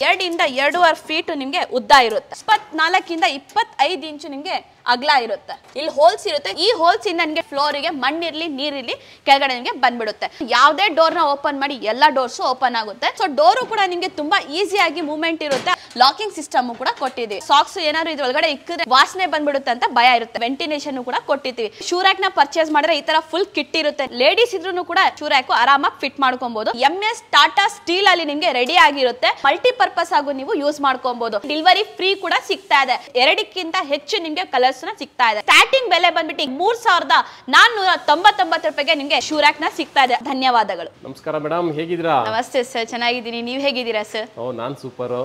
2 ಇಂದ 2.5 ಫೀಟ್ ನಿಮ್ಗೆ ಉದ್ದ ಇರುತ್ತೆ. 24 ಇಂದ 25 ಇಂಚು ನಿಮ್ಗೆ ಅಗಲ ಇರುತ್ತೆ. ಇಲ್ಲಿ ಹೋಲ್ಸ್ ಇರುತ್ತೆ. ಈ ಹೋಲ್ಸ್ ಇಂದ ನಿಮಗೆ ಫ್ಲೋರಿಗೆ ಮಣ್ಣಿರ್ಲಿ ನೀರಿರ್ಲಿ ಕೆಳಗಡೆ ನಿಮಗೆ ಬಂದ್ಬಿಡುತ್ತೆ. ಯಾವುದೇ ಡೋರ್ ನ ಓಪನ್ ಮಾಡಿ ಎಲ್ಲಾ ಡೋರ್ಸ್ ಓಪನ್ ಆಗುತ್ತೆ. ಸೊ ಡೋರು ಕೂಡ ನಿಮಗೆ ತುಂಬಾ ಈಸಿಯಾಗಿ ಮೂವ್ಮೆಂಟ್ ಇರುತ್ತೆ. ಲಾಕಿಂಗ್ ಸಿಸ್ಟಮ್ ಕೂಡ ಕೊಟ್ಟಿದ್ದೀವಿ. ಸಾಕ್ಸ್ ಏನಾದ್ರು ಇದ್ರ ಒಳಗಡೆ ಇಕ್ಕಿದ್ರೆ ವಾಸನೆ ಬಂದ್ಬಿಡುತ್ತೆ ಅಂತ ಭಯ ಇರುತ್ತೆ. ವೆಂಟಿಲೇಷನ್ ಕೂಡ ಕೊಟ್ಟಿದ್ದೀವಿ. ಶೂ ರ್ಯಾಕ್ ನ ಪರ್ಚೇಸ್ ಮಾಡಿದ್ರೆ ಈ ತರ ಫುಲ್ ಕಿಟ್ ಇರುತ್ತೆ. ಲೇಡೀಸ್ ಇದ್ರೂ ಕೂಡ ಶೂ ರ್ಯಾಕ್ ಆರಾಮಾಗಿ ಫಿಟ್ ಮಾಡ್ಕೊಬಹುದು. MS ಟಾಟಾ ಸ್ಟೀಲ್ ಅಲ್ಲಿ ನಿಮ್ಗೆ ರೆಡಿ ಆಗಿರುತ್ತೆ. ಮಲ್ಟಿಪರ್ಪಸ್ ಆಗು ನೀವು ಯೂಸ್ ಮಾಡ್ಕೊಬಹುದು. ಡೆಲಿವರಿ ಫ್ರೀ ಕೂಡ ಸಿಗ್ತಾ ಇದೆ. 2ಕ್ಕಿಂತ ಹೆಚ್ಚು ನಿಮ್ಗೆ ಕಲರ್ಸ್ ಸಿಗ್ತಾ ಇದೆ. ಸ್ಟಾರ್ಟಿಂಗ್ ಬೆಲೆ ಬಂದ್ಬಿಟ್ಟು 3499 ರೂಪಾಯಿಗೆ ನಿಮ್ಗೆ ಶೂ ರ್ಯಾಕ್ ನ ಸಿಗ್ತಾ ಇದೆ. ಧನ್ಯವಾದಗಳು. ನಮಸ್ಕಾರ ಮೇಡಮ್, ಹೇಗಿದ್ದೀರಾ? ನಮಸ್ತೆ ಸರ್, ಚೆನ್ನಾಗಿದ್ದೀನಿ. ನೀವು ಹೇಗಿದ್ದೀರಾ ಸರ್? ನಾನು ಸೂಪರ್.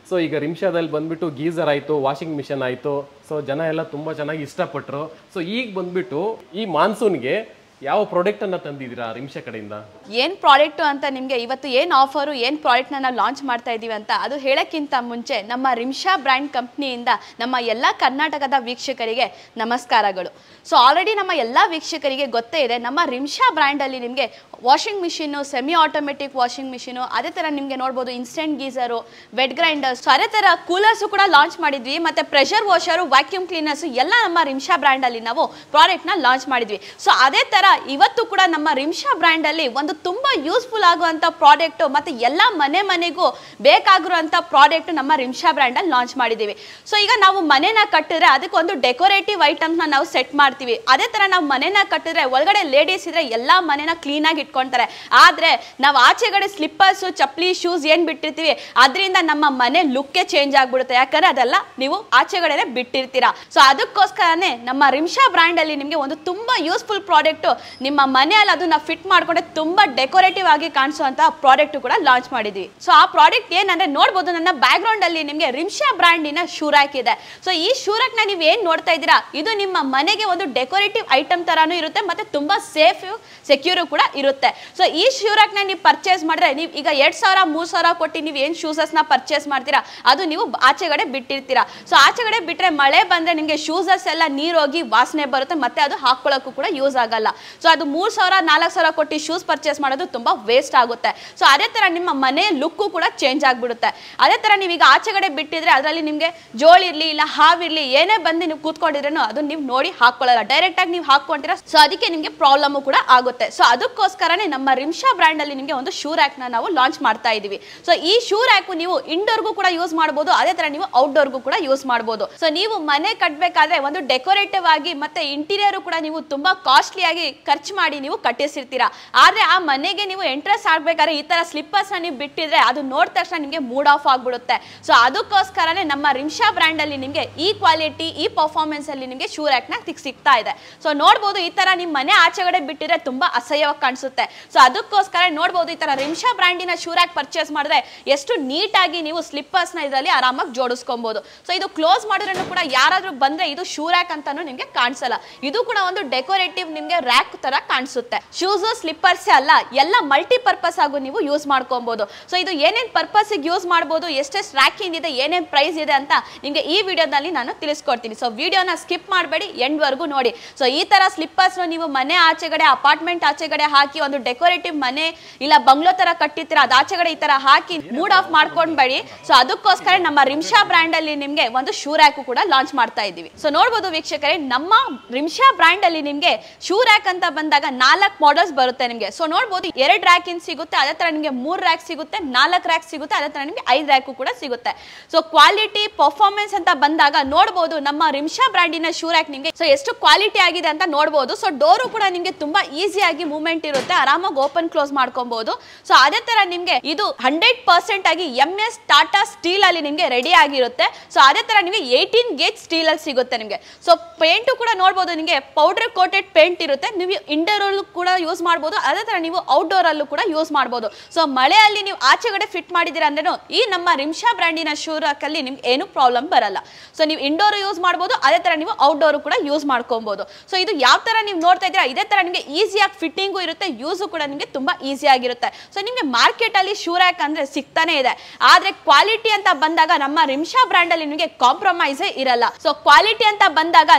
ಸೊ ಈಗ ರಿಮ್ಶಾದಲ್ಲಿ ಬಂದ್ಬಿಟ್ಟು ಗೀಸರ್ ಆಯ್ತು, ವಾಷಿಂಗ್ ಮಿಷನ್ ಆಯ್ತು. ಸೊ ಜನ ಎಲ್ಲ ತುಂಬಾ ಚೆನ್ನಾಗಿ ಇಷ್ಟಪಟ್ಟರು. ಸೊ ಈಗ ಬಂದ್ಬಿಟ್ಟು ಈ ಮಾನ್ಸೂನ್ಗೆ ಯಾವ ಪ್ರಾಡಕ್ಟ್ ಅನ್ನ ತಂದಿದ್ದೀರಾ ರಿಮ್ಶಾ ಕಡೆಯಿಂದ? ಏನ್ ಪ್ರಾಡಕ್ಟ್ ಅಂತ ನಿಮ್ಗೆ ಇವತ್ತು ಏನ್ ಆಫರು ಏನ್ ಪ್ರಾಡಕ್ಟ್ ನಾವು ಲಾಂಚ್ ಮಾಡ್ತಾ ಇದೀವಿ ಅಂತ ಅದು ಹೇಳಕ್ಕಿಂತ ಮುಂಚೆ ನಮ್ಮ ರಿಮ್ಶಾ ಬ್ರ್ಯಾಂಡ್ ಕಂಪ್ನಿಯಿಂದ ನಮ್ಮ ಎಲ್ಲ ಕರ್ನಾಟಕದ ವೀಕ್ಷಕರಿಗೆ ನಮಸ್ಕಾರಗಳು. ಸೊ ಆಲ್ರೆಡಿ ನಮ್ಮ ಎಲ್ಲ ವೀಕ್ಷಕರಿಗೆ ಗೊತ್ತೇ ಇದೆ, ನಮ್ಮ ರಿಮ್ಶಾ ಬ್ರ್ಯಾಂಡ್ ಅಲ್ಲಿ ನಿಮ್ಗೆ washing machine, semi automatic washing machine, ಅದೇ ತರ ನಿಮ್ಗೆ ನೋಡ್ಬೋದು ಇನ್ಸ್ಟೆಂಟ್ ಗೀಸರು, ವೆಟ್ ಗ್ರೈಂಡರ್ಸ್, ಅದೇ ತರ ಕೂಲರ್ಸ್ ಕೂಡ ಲಾಂಚ್ ಮಾಡಿದ್ವಿ. ಮತ್ತೆ ಪ್ರೆಷರ್ ವಾಷರು, ವ್ಯಾಕ್ಯೂಮ್ ಕ್ಲೀನರ್ಸ್ ಎಲ್ಲ ನಮ್ಮ ರಿಮ್ಶಾ ಬ್ರ್ಯಾಂಡ್ ಅಲ್ಲಿ ನಾವು ಪ್ರಾಡಕ್ಟ್ ನ ಲಾಂಚ್ ಮಾಡಿದ್ವಿ. ಸೊ ಅದೇ ತರ ಇವತ್ತು ಕೂಡ ನಮ್ಮ ರಿಮ್ಶಾ ಬ್ರ್ಯಾಂಡ್ ಅಲ್ಲಿ ಒಂದು ತುಂಬಾ ಯೂಸ್ಫುಲ್ ಆಗುವಂತ ಪ್ರಾಡಕ್ಟ್ ಮತ್ತೆ ಎಲ್ಲ ಮನೆಗೂ ಬೇಕಾಗಿರುವಂತ ಪ್ರಾಡಕ್ಟ್ ನಮ್ಮ ರಿಮ್ಶಾ ಬ್ರ್ಯಾಂಡ್ ಅಲ್ಲಿ ಲಾಂಚ್ ಮಾಡಿದೀವಿ. ಸೊ ಈಗ ನಾವು ಮನೆನ ಕಟ್ಟಿದ್ರೆ ಅದಕ್ಕೆ ಒಂದು ಡೆಕೋರೇಟಿವ್ ಐಟಮ್ಸ್ ನ ನಾವು ಸೆಟ್ ಮಾಡ್ತೀವಿ. ಅದೇ ತರ ನಾವು ಮನೆನ ಕಟ್ಟಿದ್ರೆ ಒಳಗಡೆ ಲೇಡೀಸ್ ಇದ್ರೆ ಎಲ್ಲಾ ಮನೆನ ಕ್ಲೀನ್ ಆಗಿ ಇಟ್ಕೊಂತಾರೆ. ಆದ್ರೆ ನಾವು ಆಚೆಗಡೆ ಸ್ಲಿಪ್ಪರ್ಸ್, ಚಪ್ಪಲಿ, ಶೂಸ್ ಏನ್ ಬಿಟ್ಟಿರ್ತೀವಿ ಅದರಿಂದ ನಮ್ಮ ಮನೆ ಲುಕ್ಕೇ ಚೇಂಜ್ ಆಗ್ಬಿಡುತ್ತೆ. ಯಾಕಂದ್ರೆ ಅದೆಲ್ಲ ನೀವು ಆಚೆಗಡೆ ಬಿಟ್ಟಿರ್ತೀರಾ. ಸೊ ಅದಕ್ಕೋಸ್ಕರನೇ ನಮ್ಮ ರಿಮ್ಶಾ ಬ್ರ್ಯಾಂಡ್ ಅಲ್ಲಿ ನಿಮ್ಗೆ ಒಂದು ತುಂಬಾ ಯೂಸ್ಫುಲ್ ಪ್ರಾಡಕ್ಟ್ ನಿಮ್ಮ ಮನೆಯಲ್ಲಿ ಅದನ್ನ ಫಿಟ್ ಮಾಡ್ಕೊಂಡ್ರೆ ತುಂಬಾ ಡೆಕೋರೇಟಿವ್ ಆಗಿ ಕಾಣಿಸುವಂತ ಪ್ರಾಡಕ್ಟ್ ಕೂಡ ಲಾಂಚ್ ಮಾಡಿದ್ವಿ. ಸೊ ಆ ಪ್ರಾಡಕ್ಟ್ ಏನಂದ್ರೆ ನೋಡಬಹುದು, ನನ್ನ ಬ್ಯಾಕ್ ಗ್ರೌಂಡ್ ಅಲ್ಲಿ ನಿಮ್ಗೆ ರಿಮ್ಶಾ ಬ್ರ್ಯಾಂಡಿನ ಶೂ ರ್ಯಾಕ್ ಇದೆ. ಸೊ ಈ ಶೂ ರ್ಯಾಕ್ ನ ನೀವು ಏನ್ ನೋಡ್ತಾ ಇದ್ದೀರಾ, ಇದು ನಿಮ್ಮ ಮನೆಗೆ ಒಂದು ಡೆಕೋರೇಟಿವ್ ಐಟಮ್ ತರಾನು ಇರುತ್ತೆ ಮತ್ತೆ ತುಂಬಾ ಸೇಫ್ ಸೆಕ್ಯೂರ್ ಕೂಡ ಇರುತ್ತೆ. ಸೊ ಈ ಶೂ ರ್ಯಾಕ್ ನ ನೀವು ಪರ್ಚೇಸ್ ಮಾಡಿದ್ರೆ ನೀವು ಈಗ 2000-3000 ಕೊಟ್ಟು ನೀವು ಏನ್ ಶೂಸಸ್ ನ ಪರ್ಚೇಸ್ ಮಾಡ್ತೀರಾ ಅದು ನೀವು ಆಚೆಗಡೆ ಬಿಟ್ಟಿರ್ತೀರಾ. ಸೊ ಆಚೆಗಡೆ ಬಿಟ್ರೆ ಮಳೆ ಬಂದ್ರೆ ನಿಮ್ಗೆ ಶೂಸಸ್ ಎಲ್ಲ ನೀರೋಗಿ ವಾಸನೆ ಬರುತ್ತೆ, ಮತ್ತೆ ಅದು ಹಾಕೊಳ್ಳೋಕ್ಕೂ ಕೂಡ ಯೂಸ್ ಆಗಲ್ಲ. ಸೊ ಅದು 3000-4000 ಕೊಟ್ಟು ಶೂಸ್ ಪರ್ಚೇಸ್ ಮಾಡೋದು ತುಂಬಾ ವೇಸ್ಟ್ ಆಗುತ್ತೆ. ಸೊ ಅದೇ ತರ ನಿಮ್ಮ ಮನೆ ಲುಕ್ ಕೂಡ ಚೇಂಜ್ ಆಗ್ಬಿಡುತ್ತೆ. ಅದೇ ತರ ನೀವೀಗ ಆಚೆಗಡೆ ಬಿಟ್ಟಿದ್ರೆ ಅದರಲ್ಲಿ ನಿಮ್ಗೆ ಜೋಳಿರ್ಲಿ ಇಲ್ಲ ಹಾವಿರ್ಲಿ ಏನೇ ಬಂದು ನೀವು ಕೂತ್ಕೊಂಡಿದ್ರೇನು ಅದು ನೀವು ನೋಡಿ ಹಾಕೊಳ್ಳಲ್ಲ, ಡೈರೆಕ್ಟ್ ಆಗಿ ನೀವು ಹಾಕೊಂತೀರಾ. ಸೊ ಅದಕ್ಕೆ ನಿಮ್ಗೆ ಪ್ರಾಬ್ಲಮ್ ಕೂಡ ಆಗುತ್ತೆ. ಸೊ ಅದಕ್ಕೋಸ್ಕರನೇ ನಮ್ಮ ರಿಮ್ಶಾ ಬ್ರ್ಯಾಂಡ್ ಅಲ್ಲಿ ನಿಮ್ಗೆ ಒಂದು ಶೂ ರ್ಯಾಕ್ ನ ನಾವು ಲಾಂಚ್ ಮಾಡ್ತಾ ಇದೀವಿ. ಸೊ ಈ ಶೂ ರ್ಯಾಕ್ ನೀವು ಇಂಡೋರ್ಗೂ ಕೂಡ ಯೂಸ್ ಮಾಡಬಹುದು, ಅದೇ ತರ ನೀವು ಔಟ್ಡೋರ್ಗೂ ಕೂಡ ಯೂಸ್ ಮಾಡಬಹುದು. ಸೊ ನೀವು ಮನೆ ಕಟ್ಟಬೇಕಾದ್ರೆ ಒಂದು ಡೆಕೋರೇಟಿವ್ ಆಗಿ ಮತ್ತೆ ಇಂಟೀರಿಯರ್ ಕೂಡ ನೀವು ತುಂಬಾ ಕಾಸ್ಟ್ಲಿ ಆಗಿ ಖರ್ಚು ಮಾಡಿ ನೀವು ಕಟ್ಟಿಸಿರ್ತೀರಾ. ಆದ್ರೆ ಆ ಮನೆಗೆ ನೀವು ಎಂಟ್ರೆನ್ಸ್ ಆಗ್ಬೇಕಾದ್ರೆ ಈ ತರ ಸ್ಲಿಪ್ಪರ್ಸ್ ನ ನೀವು ಬಿಟ್ಟಿದ್ರೆ ಅದು ನೋಡಿದ ತಕ್ಷಣ ನಿಮ್ಗೆ ಮೂಡ್ ಆಫ್ ಆಗ್ಬಿಡುತ್ತೆ. ಸೊ ಅದಕ್ಕೋಸ್ಕರನೇ ನಮ್ಮ ರಿಮ್ಶಾ ಬ್ರ್ಯಾಂಡ್ ಅಲ್ಲಿ ನಿಮ್ಗೆ ಈ ಕ್ವಾಲಿಟಿ, ಈ ಪರ್ಫಾರ್ಮೆನ್ಸ್ ಅಲ್ಲಿ ನಿಮ್ಗೆ ಶೂ ರ್ಯಾಕ್ ನ ಸಿಗ್ತಾ ಇದೆ. ಸೊ ನೋಡ್ಬೋದು ಈ ತರ ನಿಮ್ ಮನೆ ಆಚೆಗಡೆ ಬಿಟ್ಟಿದ್ರೆ ತುಂಬಾ ಅಸಹ್ಯವಾಗಿ ಕಾಣಿಸುತ್ತೆ. ಸೊ ಅದಕ್ಕೋಸ್ಕರ ನೋಡ್ಬೋದು ಈ ತರ ರಿಮ್ಶಾ ಬ್ರ್ಯಾಂಡಿನ ಶೂ ರ್ಯಾಕ್ ಪರ್ಚೇಸ್ ಮಾಡಿದ್ರೆ ಎಷ್ಟು ನೀಟ್ ಆಗಿ ನೀವು ಸ್ಲಿಪ್ಪರ್ಸ್ ನ ಇದರಲ್ಲಿ ಆರಾಮಾಗಿ ಜೋಡಿಸ್ಕೊಬಹುದು. ಸೊ ಇದು ಕ್ಲೋಸ್ ಮಾಡಿದ್ರೂ ಕೂಡ ಯಾರಾದ್ರೂ ಬಂದ್ರೆ ಇದು ಶೂ ರ್ಯಾಕ್ ಅಂತಾನು ನಿಮ್ಗೆ ಕಾಣಿಸಲ್ಲ. ಇದು ಕೂಡ ಒಂದು ಡೆಕೋರೇಟಿವ್ ನಿಮ್ಗೆ ರ್ಯಾಕ್ ತರ ಕಾಣಿಸುತ್ತೆ. ಶೂಸ್, ಸ್ಲಿಪ್ಪರ್ಸ್ ಅಲ್ಲ, ಎಲ್ಲ ಮಲ್ಟಿಪರ್ಪಸ್ ಆಗು ನೀವು ಯೂಸ್ ಮಾಡ್ಕೊಬಹುದು. ಸೊ ಇದು ಏನೇನ್ ಪರ್ಪಸ್ ಯೂಸ್ ಮಾಡಬಹುದು, ಎಷ್ಟೆಷ್ಟು ರ್ಯಾಕಿಂಗ್ ಇದೆ, ಏನೇನ್ ಪ್ರೈಸ್ ಇದೆ ಅಂತ ನಿಮ್ಗೆ ಈ ವಿಡಿಯೋದಲ್ಲಿ ನಾನು ತಿಳಿಸ್ಕೊಡ್ತೀನಿ. ಸೊ ವಿಡಿಯೋನ ಸ್ಕಿಪ್ ಮಾಡಬೇಡಿ, ಎಂಡ್ ವರ್ಗು ನೋಡಿ. ಸೊ ಈ ತರ ಸ್ಲಿಪ್ಪರ್ಸ್ ನೀವು ಮನೆ ಆಚೆಗಡೆ, ಅಪಾರ್ಟ್ಮೆಂಟ್ ಆಚೆಗಡೆ ಹಾಕಿ ಒಂದು ಡೆಕೋರೇಟಿವ್ ಮನೆ ಇಲ್ಲ ಬಂಗ್ಲೋ ತರ ಕಟ್ಟಿರ್ತೀರಾ, ಅದು ಆಚೆಗಡೆ ಈ ತರ ಹಾಕಿ ಮೂಡ್ ಆಫ್ ಮಾಡ್ಕೊಂಡ್ಬೇಡಿ. ಸೊ ಅದಕ್ಕೋಸ್ಕರ ನಮ್ಮ ರಿಮ್ಶಾ ಬ್ರ್ಯಾಂಡ್ ಅಲ್ಲಿ ನಿಮ್ಗೆ ಒಂದು ಶೂ ರ್ಯಾಕ್ ಕೂಡ ಲಾಂಚ್ ಮಾಡ್ತಾ ಇದೀವಿ. ಸೊ ನೋಡ್ಬೋದು ವೀಕ್ಷಕರೇ, ನಮ್ಮ ರಿಮ್ಶಾ ಬ್ರ್ಯಾಂಡ್ ಅಲ್ಲಿ ನಿಮ್ಗೆ ಶೂ ರ್ಯಾಕ್ ಅಂತ ಬಂದಾಗ 4 ಮಾಡೆಲ್ಸ್ ಬರುತ್ತೆ ನಿಮ್ಗೆ. ಸೊ ನೋಡ್ಬೋದು 2 ರ್ಯಾಕ್ ಇನ್ ಸಿಗುತ್ತೆ, ಅದೇ ತರ ನಿಮ್ಗೆ 3 ರ್ಯಾಕ್ ಸಿಗುತ್ತೆ, 4 ರ್ಯಾಕ್ ಸಿಗುತ್ತೆ, ಅದೇ ತರ ನಿಮ್ಗೆ 5 ರ್ಯಾಕ್ ಕೂಡ ಸಿಗುತ್ತೆ. ಸೊ ಕ್ವಾಲಿಟಿ, ಪರ್ಫಾರ್ಮೆನ್ಸ್ ಅಂತ ಬಂದಾಗ ನೋಡ್ಬೋದು ನಮ್ಮ ರಿಮ್ಶಾ ಬ್ರ್ಯಾಂಡಿನ ಶೂ ರ್ಯಾಕ್ ನಿಮ್ಗೆ ಸೊ ಎಷ್ಟು ಕ್ವಾಲಿಟಿ ಆಗಿದೆ ಅಂತ ನೋಡ್ಬೋದು. ಸೊ ಡೋರು ಕೂಡ ನಿಮ್ಗೆ ತುಂಬಾ ಈಸಿಯಾಗಿ ಮೂವ್ಮೆಂಟ್ ಇರುತ್ತೆ, ಆರಾಮಾಗಿ ಓಪನ್ ಕ್ಲೋಸ್ ಮಾಡ್ಕೊಬಹುದು. ಸೊ ಅದೇ ತರ ನಿಮ್ಗೆ ಇದು 100% ಆಗಿ MS ಟಾಟಾ ಸ್ಟೀಲ್ ಅಲ್ಲಿ ನಿಮ್ಗೆ ರೆಡಿ ಆಗಿರುತ್ತೆ. ಸೊ ಅದೇ ತರ ನಿಮ್ಗೆ 18 ಗೇಜ್ ಸ್ಟೀಲ್ ಅಲ್ಲಿ ಸಿಗುತ್ತೆ ನಿಮ್ಗೆ. ಸೊ ಪೇಂಟ್ ಕೂಡ ನೋಡ್ಬೋದು, ನಿಮ್ಗೆ ಪೌಡರ್ ಕೋಟೆಡ್ ಪೇಂಟ್ ಇರುತ್ತೆ, ನೀವು ಇಂಡೋರ್ ಅಲ್ಲೂ ಕೂಡ ಯೂಸ್ ಮಾಡಬಹುದು, ಅದೇ ತರ ನೀವು ಔಟ್ಡೋರ್ ಅಲ್ಲೂ ಕೂಡ ಯೂಸ್ ಮಾಡಬಹುದು. ಸೊ ಮಳೆಯಲ್ಲಿ ನೀವು ಆಚೆಗಡೆ ಫಿಟ್ ಮಾಡಿದಿರ ಅಂದ್ರೆ ಈ ನಮ್ಮ ರಿಮ್ಶಾ ಬ್ರ್ಯಾಂಡಿನ ಶೂ ರ್ಯಾಕ್ ಅಲ್ಲಿ ನಿಮ್ಗೆ ಏನು ಪ್ರಾಬ್ಲಮ್ ಬರಲ್ಲ. ಸೊ ನೀವು ಇಂಡೋರ್ ಯೂಸ್ ಮಾಡಬಹುದು, ಅದೇ ತರ ನೀವು ಔಟ್ಡೋರ್ ಕೂಡ ಯೂಸ್ ಮಾಡ್ಕೊಬಹುದು. ಸೊ ಇದು ಯಾವ ತರ ನೀವು ನೋಡ್ತಾ ಇದ್ದೀರಾ ಇದೇ ತರ ನಿಮ್ಗೆ ಈಸಿಯಾಗಿ ಫಿಟ್ಟಿಂಗು ಇರುತ್ತೆ, ಯೂಸ್ ಕೂಡ ನಿಮ್ಗೆ ತುಂಬಾ ಈಸಿ ಆಗಿರುತ್ತೆ. ಸೊ ನಿಮ್ಗೆ ಮಾರ್ಕೆಟ್ ಅಲ್ಲಿ ಶೂ ರ್ಯಾಕ್ ಅಂದ್ರೆ ಸಿಗ್ತಾನೆ ಇದೆ, ಆದ್ರೆ ಕ್ವಾಲಿಟಿ ಅಂತ ಬಂದಾಗ ನಮ್ಮ ರಿಮ್ಶಾ ಬ್ರ್ಯಾಂಡ್ ಅಲ್ಲಿ ನಿಮ್ಗೆ ಕಾಂಪ್ರಮೈಸ್ ಇರಲ್ಲ. ಸೊ ಕ್ವಾಲಿಟಿ ಅಂತ ಬಂದಾಗ